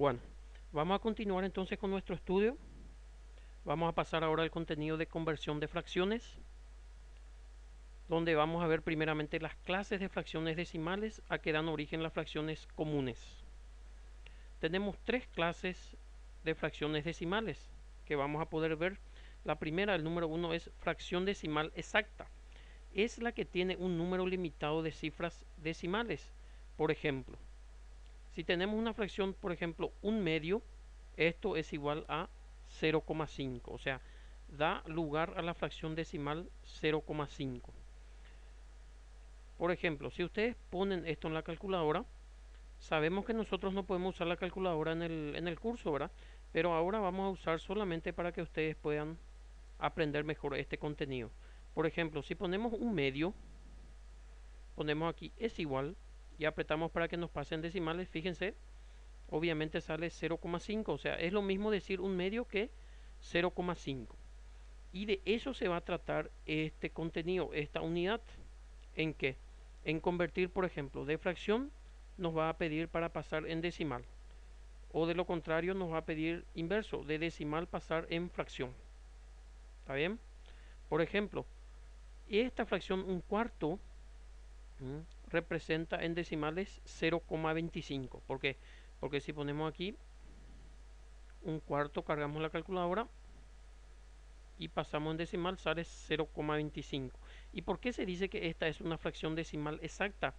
Bueno, vamos a continuar entonces con nuestro estudio. Vamos a pasar ahora al contenido de conversión de fracciones, donde vamos a ver primeramente las clases de fracciones decimales a que dan origen las fracciones comunes. Tenemos tres clases de fracciones decimales que vamos a poder ver. La primera, el número 1, es fracción decimal exacta. Es la que tiene un número limitado de cifras decimales. Por ejemplo, si tenemos una fracción, por ejemplo, un medio, esto es igual a 0,5, o sea, da lugar a la fracción decimal 0,5. Por ejemplo, si ustedes ponen esto en la calculadora, sabemos que nosotros no podemos usar la calculadora en el curso, ¿verdad? Pero ahora vamos a usar solamente para que ustedes puedan aprender mejor este contenido. Por ejemplo, si ponemos un medio, ponemos aquí es igual y apretamos para que nos pasen decimales, fíjense, obviamente sale 0,5, o sea, es lo mismo decir un medio que 0,5. Y de eso se va a tratar este contenido, esta unidad. ¿En qué? En convertir, por ejemplo, de fracción nos va a pedir para pasar en decimal. O de lo contrario nos va a pedir inverso, de decimal pasar en fracción. ¿Está bien? Por ejemplo, esta fracción un cuarto representa en decimales 0,25. ¿Por qué? Porque si ponemos aquí un cuarto, cargamos la calculadora y pasamos en decimal, sale 0,25. ¿Y por qué se dice que esta es una fracción decimal exacta?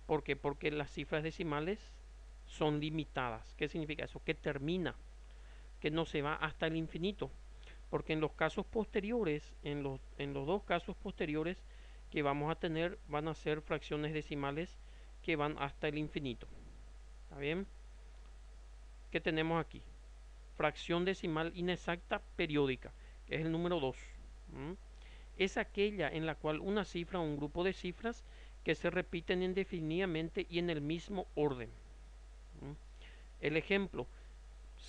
¿Por qué? Porque las cifras decimales son limitadas. ¿Qué significa eso? Que termina, que no se va hasta el infinito. Porque en los casos posteriores, en los dos casos posteriores que vamos a tener, van a ser fracciones decimales que van hasta el infinito. ¿Está bien? ¿Qué tenemos aquí? Fracción decimal inexacta periódica, que es el número 2. Es aquella en la cual una cifra o un grupo de cifras que se repiten indefinidamente y en el mismo orden. El ejemplo,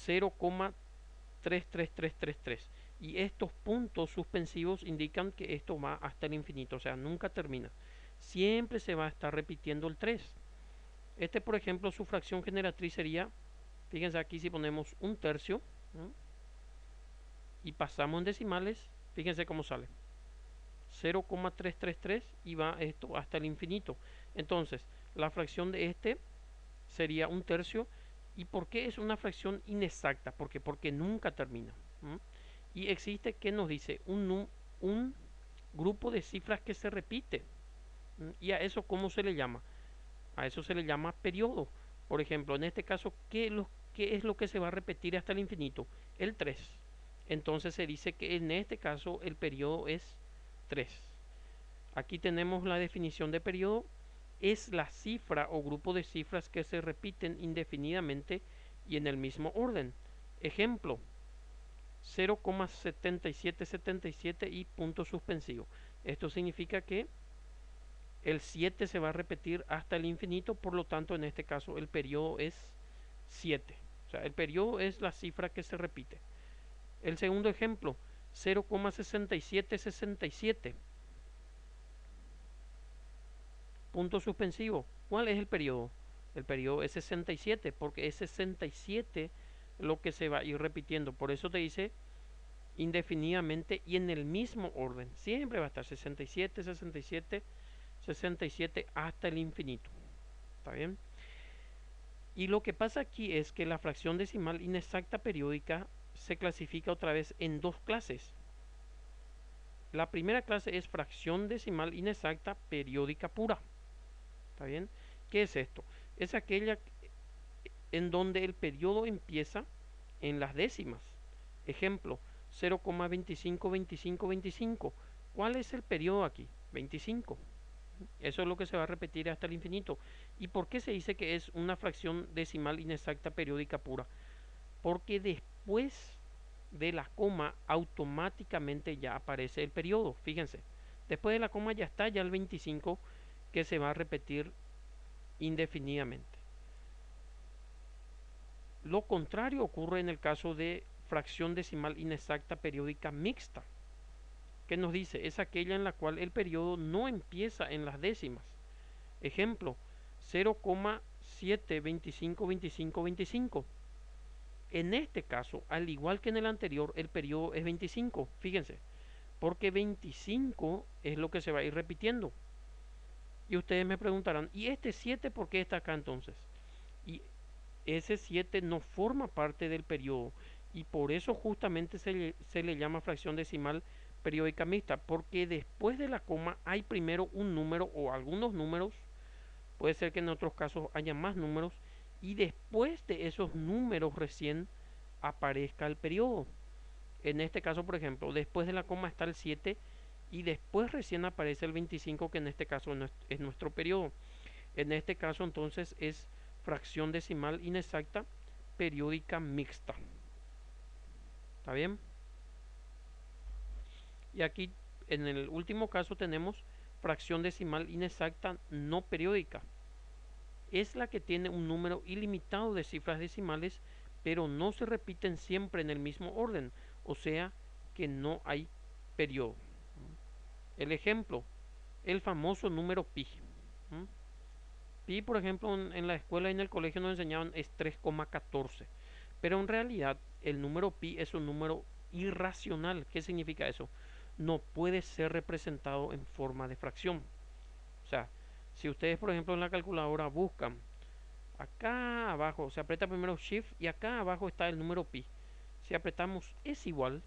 0,33333. Y estos puntos suspensivos indican que esto va hasta el infinito, o sea, nunca termina. Siempre se va a estar repitiendo el 3. Este, por ejemplo, su fracción generatriz sería, fíjense aquí si ponemos un tercio, ¿no? Y pasamos en decimales, fíjense cómo sale. 0,333 y va esto hasta el infinito. Entonces, la fracción de este sería un tercio. ¿Y por qué es una fracción inexacta? Porque nunca termina. Y existe, que nos dice? Un grupo de cifras que se repite. ¿Y a eso cómo se le llama? A eso se le llama periodo. Por ejemplo, en este caso, ¿qué es lo que se va a repetir hasta el infinito? El 3. Entonces se dice que en este caso el periodo es 3. Aquí tenemos la definición de periodo. Es la cifra o grupo de cifras que se repiten indefinidamente y en el mismo orden. Ejemplo, 0,7777 y punto suspensivo. Esto significa que el 7 se va a repetir hasta el infinito, por lo tanto en este caso el periodo es 7. O sea, el periodo es la cifra que se repite. El segundo ejemplo, 0,6767. Punto suspensivo. ¿Cuál es el periodo? El periodo es 67, porque es 67 lo que se va a ir repitiendo. Por eso te dice indefinidamente y en el mismo orden. Siempre va a estar 67, 67, 67 hasta el infinito. ¿Está bien? Y lo que pasa aquí es que la fracción decimal inexacta periódica se clasifica otra vez en dos clases. La primera clase es fracción decimal inexacta periódica pura. ¿Está bien? ¿Qué es esto? Es aquella en donde el periodo empieza en las décimas. Ejemplo, 0,252525. ¿Cuál es el periodo aquí? 25. Eso es lo que se va a repetir hasta el infinito. ¿Y por qué se dice que es una fracción decimal inexacta periódica pura? Porque después de la coma automáticamente ya aparece el periodo. Fíjense, después de la coma ya está ya el 25 que se va a repetir indefinidamente. Lo contrario ocurre en el caso de fracción decimal inexacta periódica mixta, que nos dice es aquella en la cual el periodo no empieza en las décimas. Ejemplo, 0,7252525. En este caso, al igual que en el anterior, el periodo es 25, fíjense, porque 25 es lo que se va a ir repitiendo. Y ustedes me preguntarán, ¿y este 7 por qué está acá entonces? Y ese 7 no forma parte del periodo y por eso justamente se le llama fracción decimal periódica mixta, porque después de la coma hay primero un número o algunos números, puede ser que en otros casos haya más números, y después de esos números recién aparezca el periodo. En este caso, por ejemplo, después de la coma está el 7 y después recién aparece el 25, que en este caso es nuestro periodo. En este caso entonces es fracción decimal inexacta periódica mixta. ¿Está bien? Y aquí en el último caso tenemos fracción decimal inexacta no periódica. Es la que tiene un número ilimitado de cifras decimales, pero no se repiten siempre en el mismo orden, o sea que no hay periodo. El ejemplo, el famoso número pi. Pi, por ejemplo, en la escuela y en el colegio nos enseñaban es 3,14. Pero en realidad el número pi es un número irracional. ¿Qué significa eso? No puede ser representado en forma de fracción. O sea, si ustedes, por ejemplo, en la calculadora buscan acá abajo, se aprieta primero Shift y acá abajo está el número pi. Si apretamos es igual,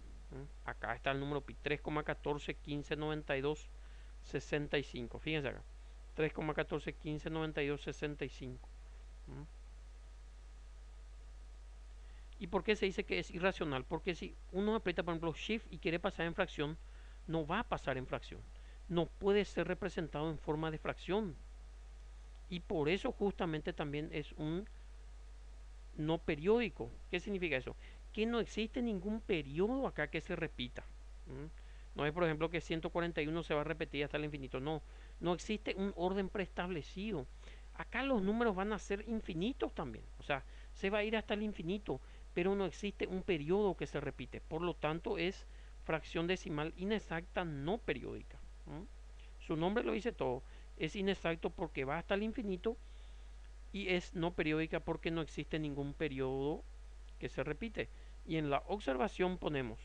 acá está el número pi, 3,14, 15, 92, 65. Fíjense acá, 3,14, 15, 92, 65. ¿Y por qué se dice que es irracional? Porque si uno aprieta, por ejemplo, Shift y quiere pasar en fracción, no va a pasar en fracción. No puede ser representado en forma de fracción. Y por eso justamente también es un no periódico. ¿Qué significa eso? Que no existe ningún periodo acá que se repita. No es, por ejemplo, que 141 se va a repetir hasta el infinito. No, no existe un orden preestablecido. Acá los números van a ser infinitos también. O sea, se va a ir hasta el infinito, pero no existe un periodo que se repite. Por lo tanto, es fracción decimal inexacta no periódica. Su nombre lo dice todo. Es inexacto porque va hasta el infinito y es no periódica porque no existe ningún periodo que se repite. Y en la observación ponemos,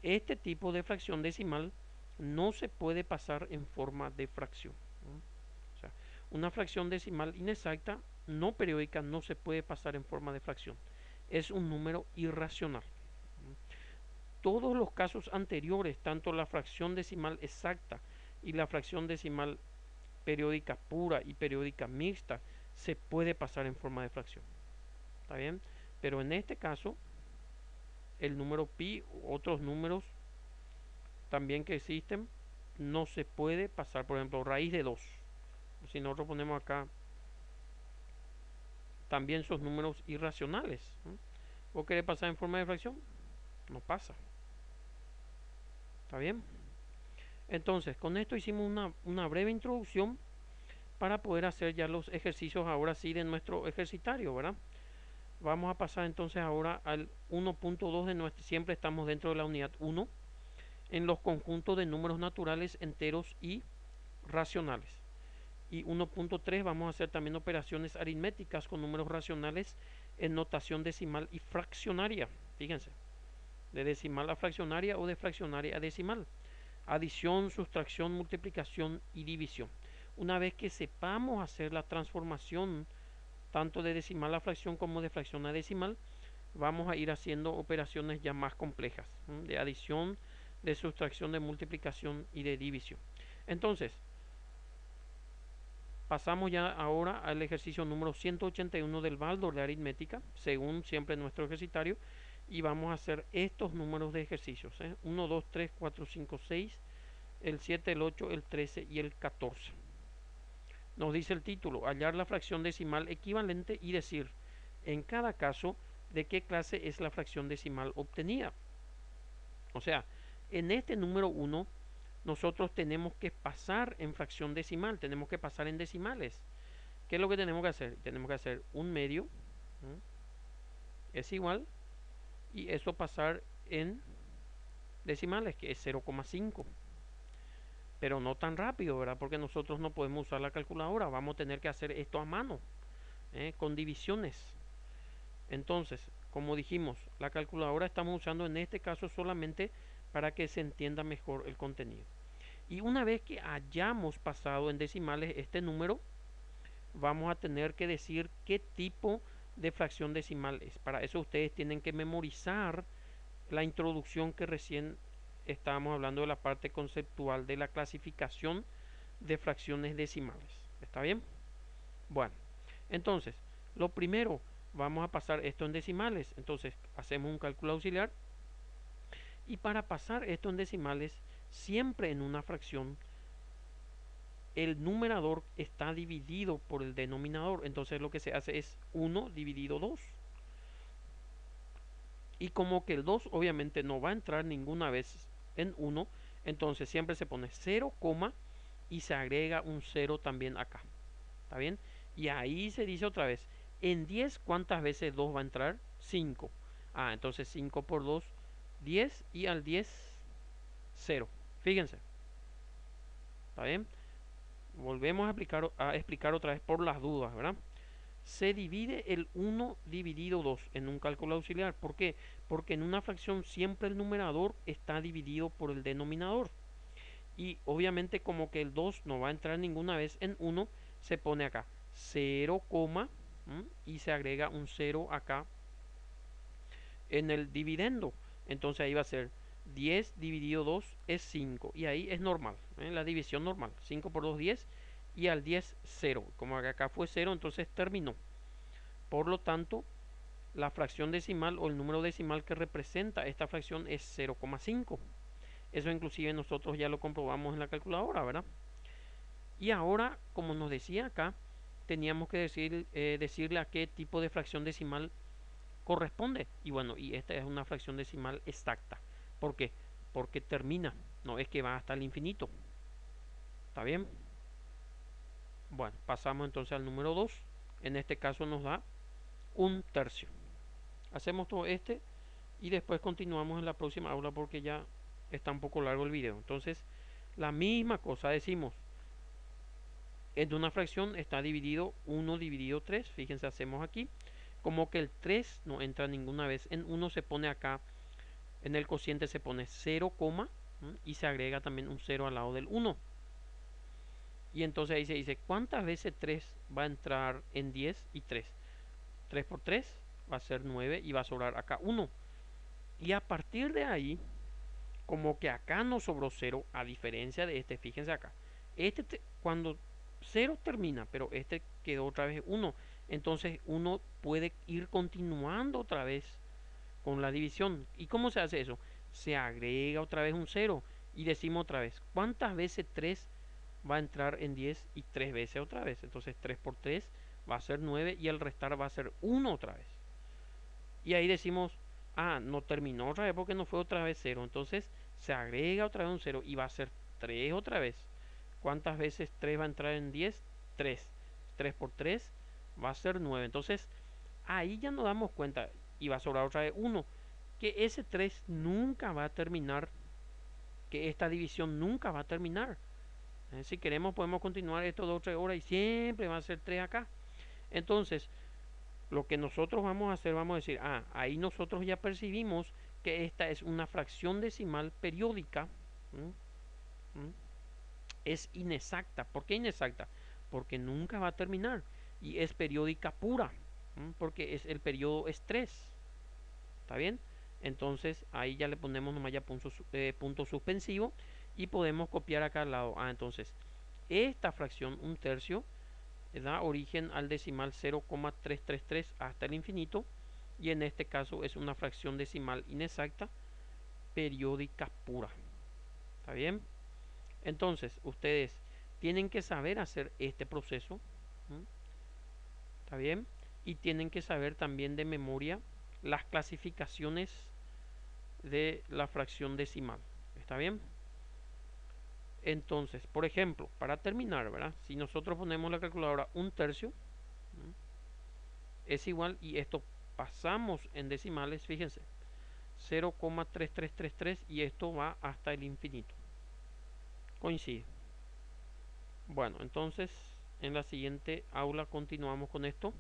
este tipo de fracción decimal no se puede pasar en forma de fracción. O sea, una fracción decimal inexacta, no periódica, no se puede pasar en forma de fracción. Es un número irracional. Todos los casos anteriores, tanto la fracción decimal exacta y la fracción decimal periódica pura y periódica mixta, se puede pasar en forma de fracción. ¿Está bien? Pero en este caso, el número pi, otros números también que existen, no se puede pasar, por ejemplo, raíz de 2. Si nosotros ponemos acá, también son números irracionales. ¿Vos querés pasar en forma de fracción? No pasa. ¿Está bien? Entonces, con esto hicimos una breve introducción para poder hacer ya los ejercicios ahora sí de nuestro ejercitario, ¿verdad? Vamos a pasar entonces ahora al 1.2 de nuestro, siempre estamos dentro de la unidad 1, en los conjuntos de números naturales, enteros y racionales. Y 1.3 vamos a hacer también operaciones aritméticas con números racionales en notación decimal y fraccionaria. Fíjense, de decimal a fraccionaria o de fraccionaria a decimal. Adición, sustracción, multiplicación y división. Una vez que sepamos hacer la transformación tanto de decimal a fracción como de fracción a decimal, vamos a ir haciendo operaciones ya más complejas, de adición, de sustracción, de multiplicación y de división. Entonces, pasamos ya ahora al ejercicio número 181 del Baldor de aritmética, según siempre nuestro ejercitario, y vamos a hacer estos números de ejercicios, 1, 2, 3, 4, 5, 6, el 7, el 8, el 13 y el 14. Nos dice el título, hallar la fracción decimal equivalente y decir, en cada caso, de qué clase es la fracción decimal obtenida. O sea, en este número 1, nosotros tenemos que pasar en fracción decimal, tenemos que pasar en decimales. ¿Qué es lo que tenemos que hacer? Tenemos que hacer un medio, es igual, y eso pasar en decimales, que es 0,5. Pero no tan rápido, ¿verdad? Porque nosotros no podemos usar la calculadora, vamos a tener que hacer esto a mano, con divisiones. Entonces, como dijimos, la calculadora estamos usando en este caso solamente para que se entienda mejor el contenido. Y una vez que hayamos pasado en decimales este número, vamos a tener que decir qué tipo de fracción decimal es. Para eso ustedes tienen que memorizar la introducción que recién estábamos hablando de la parte conceptual de la clasificación de fracciones decimales. ¿Está bien? Bueno, entonces, lo primero, vamos a pasar esto en decimales. Entonces, hacemos un cálculo auxiliar. Y para pasar esto en decimales, siempre en una fracción, el numerador está dividido por el denominador. Entonces, lo que se hace es 1 dividido 2. Y como que el 2 obviamente no va a entrar ninguna vez en 1, entonces siempre se pone 0, y se agrega un 0 también acá. ¿Está bien? Y ahí se dice otra vez, en 10, ¿cuántas veces 2 va a entrar? 5. Ah, entonces 5 por 2, 10, y al 10, 0. Fíjense. ¿Está bien? Volvemos a explicar otra vez por las dudas, ¿verdad? Se divide el 1 dividido 2 en un cálculo auxiliar. ¿Por qué? Porque en una fracción siempre el numerador está dividido por el denominador. Y obviamente como que el 2 no va a entrar ninguna vez en 1, se pone acá 0, y se agrega un 0 acá en el dividendo. Entonces ahí va a ser 10 dividido 2 es 5. Y ahí es normal, la división normal. 5 por 2, 10. Y al 10, 0. Como acá fue 0, entonces terminó. Por lo tanto, la fracción decimal o el número decimal que representa esta fracción es 0,5. Eso inclusive nosotros ya lo comprobamos en la calculadora, ¿verdad? Y ahora, como nos decía acá, teníamos que decirle a qué tipo de fracción decimal corresponde. Y bueno, y esta es una fracción decimal exacta. ¿Por qué? Porque termina, no es que va hasta el infinito. ¿Está bien? Bueno, pasamos entonces al número 2. En este caso nos da un tercio. Hacemos todo este y después continuamos en la próxima aula porque ya está un poco largo el video. Entonces, la misma cosa decimos. En una fracción está dividido 1 dividido 3. Fíjense, hacemos aquí. Como que el 3 no entra ninguna vez en 1, se pone acá. En el cociente se pone 0, y se agrega también un 0 al lado del 1. Y entonces ahí se dice, ¿cuántas veces 3 va a entrar en 10 y 3? 3 por 3 va a ser 9 y va a sobrar acá 1. Y a partir de ahí, como que acá no sobró 0, a diferencia de este, fíjense acá. Cuando 0 termina, pero este quedó otra vez 1. Entonces uno puede ir continuando otra vez con la división. ¿Y cómo se hace eso? Se agrega otra vez un 0 y decimos otra vez, ¿cuántas veces 3 va a entrar en 10 y 3 veces otra vez? Entonces 3 por 3 va a ser 9 y el restar va a ser 1 otra vez. Y ahí decimos, ah, no terminó otra vez porque no fue otra vez 0. Entonces se agrega otra vez un 0 y va a ser 3 otra vez. ¿Cuántas veces 3 va a entrar en 10? 3. 3 por 3 va a ser 9. Entonces ahí ya nos damos cuenta y va a sobrar otra vez 1. Que ese 3 nunca va a terminar. Que esta división nunca va a terminar. Si queremos podemos continuar esto 2 o 3 horas y siempre va a ser 3 acá. Entonces, lo que nosotros vamos a hacer, vamos a decir, ahí nosotros ya percibimos que esta es una fracción decimal periódica. ¿Mm? Es inexacta. ¿Por qué inexacta? Porque nunca va a terminar. Y es periódica pura. Porque el periodo es 3. ¿Está bien? Entonces ahí ya le ponemos nomás ya punto suspensivo y podemos copiar acá al lado. Entonces esta fracción, un tercio, da origen al decimal 0,333 hasta el infinito, y en este caso es una fracción decimal inexacta periódica pura. ¿Está bien? Entonces ustedes tienen que saber hacer este proceso. ¿Está bien? Y tienen que saber también de memoria las clasificaciones de la fracción decimal. ¿Está bien? Entonces, por ejemplo, para terminar, ¿verdad? Si nosotros ponemos la calculadora un tercio, es igual, y esto pasamos en decimales, fíjense, 0,3333, y esto va hasta el infinito. Coincide. Bueno, entonces en la siguiente aula continuamos con esto.